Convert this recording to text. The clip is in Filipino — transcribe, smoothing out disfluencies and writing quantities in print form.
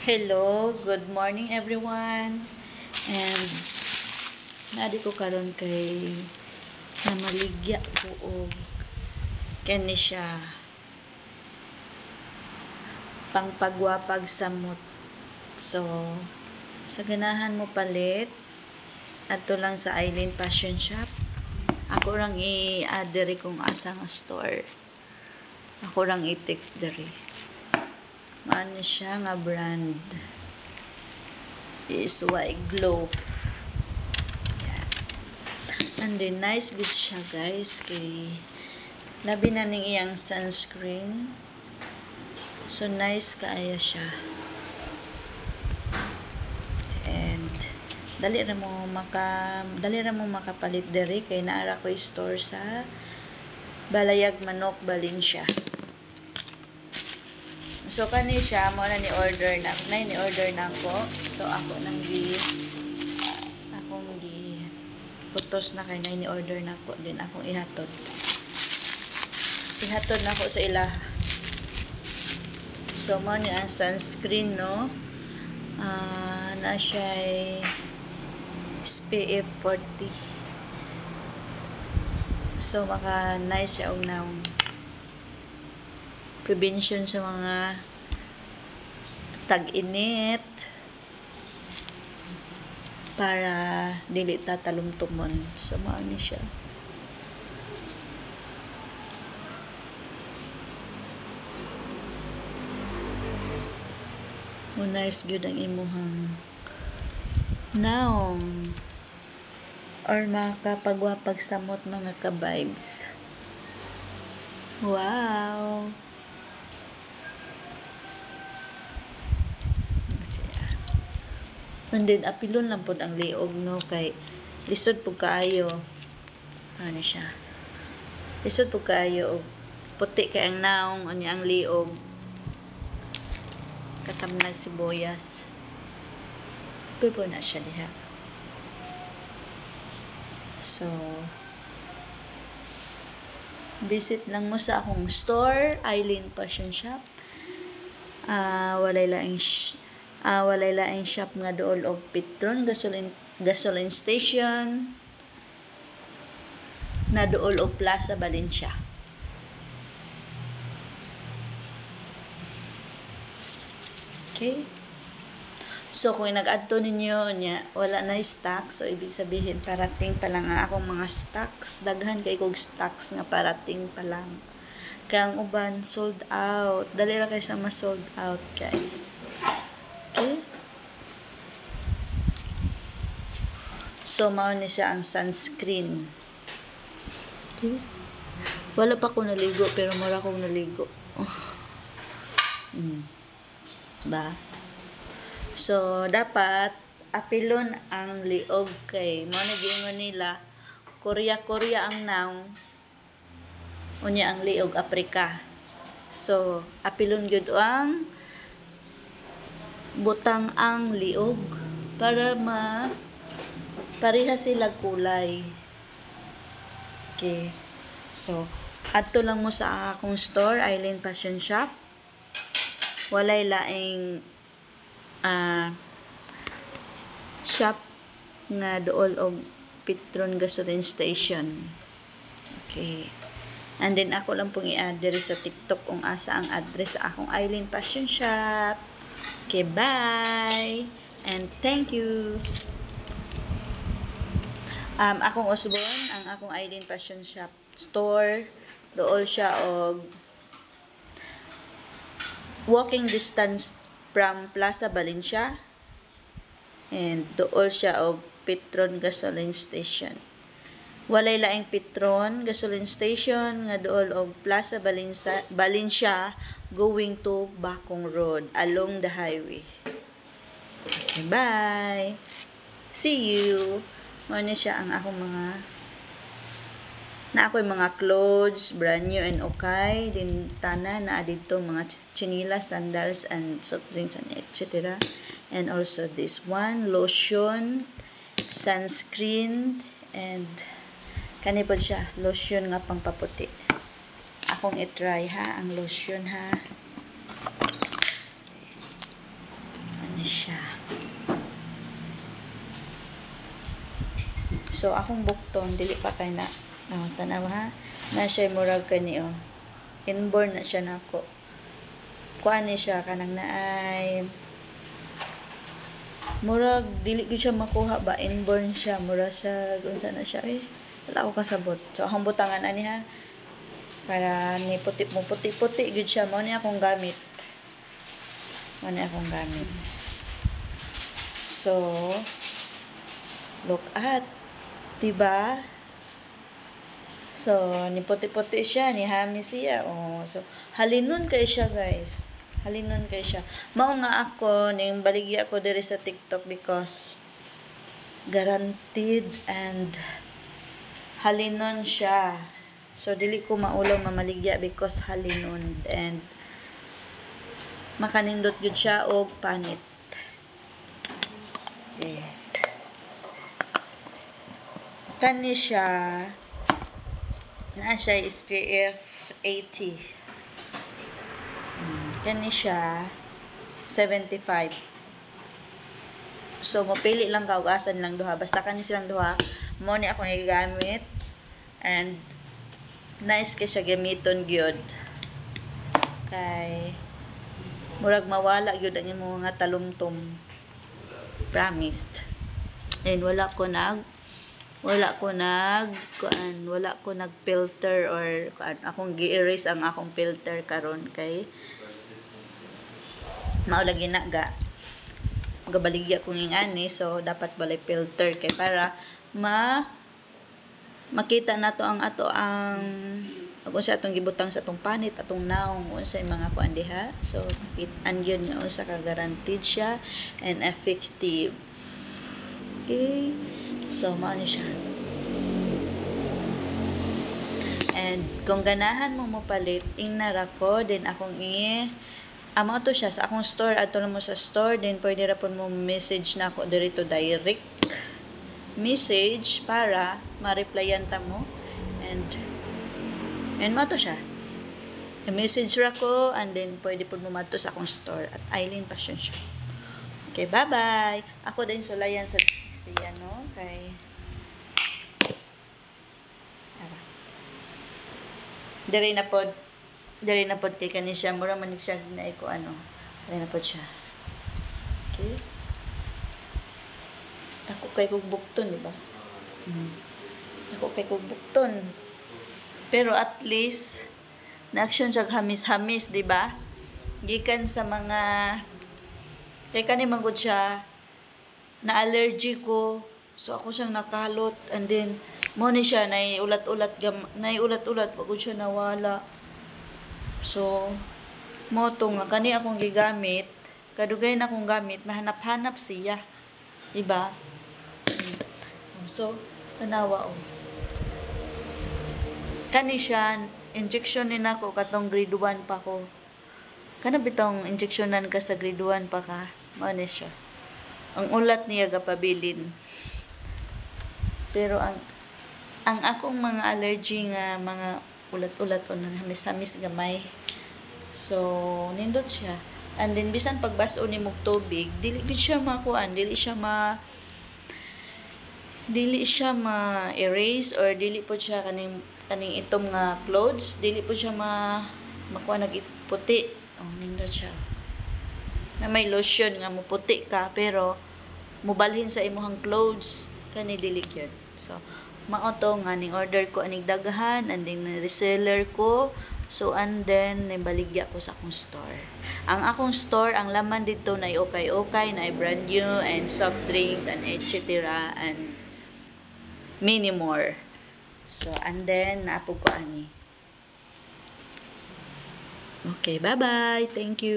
Hello, good morning everyone. And nadi ko karon kay namaligya ko og kani siya pangpagwapag samot. So, sa ganahan mo palit adto lang sa Eileen Fashion Shop. Ako rang i-add diri kung asa nga store. Ako rang i-text diri. Ano siya nga brand is White Glow. Yan. And then nice good siya guys kay labi na ning iyang sunscreen. So nice kaaya siya. And dali ra mo makapalit diri kay naara ko store sa Balayag Manok, Valencia. So kani siya mo na ni order na ko. So akong putos na kay ni order na ko din akong ihatod na ko sa ila. So mo ni ang sunscreen no. Na siya SPF 40. So maka nice siya og naong prevention sa mga tag-init para dili ta talumtumon. So mao ni siya. Nice gyud ang imuhang naong or makapagwapag samot mga ka-vibes. Wow! And then apilon lang pod ang liog no kay lisod pud kaayo. Ano siya? Lisod pud kaayo og puti kay ang naong unya ang liog. Katamnag sibuyas. Pipo na siya diha. So visit lang mo sa akong store, Eileen Fashion Shop. Walay laing shop nga dool og Petron gasoline station na dool og Plaza Valencia. Okay? So kung nag-adto ninyo nya wala na stock, so ibig sabihin parating pa lang ang akong mga stocks. Daghan kay kog stocks nga parating pa lang. Kaya ang uban sold out. Dali ra kay sa ma-sold out, guys. Okay? So, mao ni siya ang sunscreen. Okay? Wala pa ko naligo, pero mura kong naligo. Ba? So, dapat apilon ang liog kay mo nagingon nila Korea ang naong unya ang liog Afrika. So, apilon gyud ang butang ang liog para pareha sila kulay. Okay. So, adto lang mo sa akong store, Eileen Fashion Shop. Walay laing shop nga dool og Petron gasoline station. Okay. And then ako lang pong i-add diri sa TikTok kung asa ang address sa akong Eileen Fashion Shop. Okay, bye! And thank you! Akong usbon, ang akong Eileen Fashion Shop store, dool siya og walking distance from Plaza Valencia and dool siya og Petron gasoline station. Walay laing Petron gasoline station nga dool og Plaza Valencia going to Bacong Road along the highway. Okay, bye! See you! Mao siya ang akong ako'y mga clothes, brand new and okay. Din tanan na dito mga chinilas, sandals, and soft drinks, and etc. And also this one, lotion, sunscreen, and kanipod siya, lotion nga pangpaputi. Akong i-try ha, ang lotion ha. So akong bukton dili pa kay na tanaw ha. Na siya murag kani oh. Inborn na siya nako. Kuan ni siya kanang naay murag dili gyud siya makuha ba inborn siya mura siya unsa na siya wala ko kasabot. So akong butangan ani ha para ni puti-puti gyud siya mao ni akong gamit. So look at diba? So ni puti-puti siya ni hamis siya so halinon kay siya guys. Halinon kay siya. Mao nga ako ning baligya ko diri sa TikTok because guaranteed and halinon siya. So dili ko maulaw mamaligya because halinon and makanindot gyud siya og panit. Okay. Kani siya na siya SPF 80. Kani siya 75. So mapili lang ka og asan lang duha basta kani silang duha mo ni ako gigamit and nice kay siya gamiton gyud kay murag mawala gyud ang imong mga talumtom promised and wala ko nag filter or akong gi-erase ang akong filter karon kay mao lagi na gabaligya kong ingani so dapat balay filter kay para makita nato ang unsa atong gibutang sa atong panit atong naong unsay mga kuan diha so yun nga unsa ka guaranteed siya and effective. Okay, so mao ni siya. And kung ganahan mo mopalit ingnara ko then akong amo to siya sa akong store ato na mo sa store then pwede ra pud mo message na ako dito direct message para ma-replyan ta mo and mo to siya i-message ra ko and then pwede pud mo madto sa akong store at Eileen Passion Shop. Okay, bye bye. Ako din sulayan sa siya no kay Diri na pod kay kani siya mura man siya ginay ko diri na pod siya. Okay, ako kay kog bukton di ba ako kay kog bukton pero at least na action siya hamis-hamis di ba gikan sa mga kay kani magud siya na allergy ko so ako siyang nakalot and then mo ni siya naiulat-ulat pagod siya nawala. So mo to nga kani akong gigamit kadugay na akong gamit nahanap-hanap siya diba so tanawa kani siya injection ni nako katong grade 1 pa ko kana bitong injectionan ka sa grade 1 pa ka mao ni siya ang ulat niya gapabilin pero ang akong mga allergy nga mga ulat-ulat o hamis-hamis gamay so nindot siya and then bisan pagbas-o nimo tubig dili gid siya makuan dili siya ma-erase or dili po siya kaning itom nga clothes dili po siya makuha nagputi nindot siya na may lotion nga muputi ka pero mubalhin sa imong clothes kani dili gyud so mao to nga ning order ko aning daghan and then reseller ko so and then nibaligya ko sa akong store ang akong store ang laman dito na okay na brand new and soft drinks and etc and many more so and then naapog ko ani okay bye bye thank you.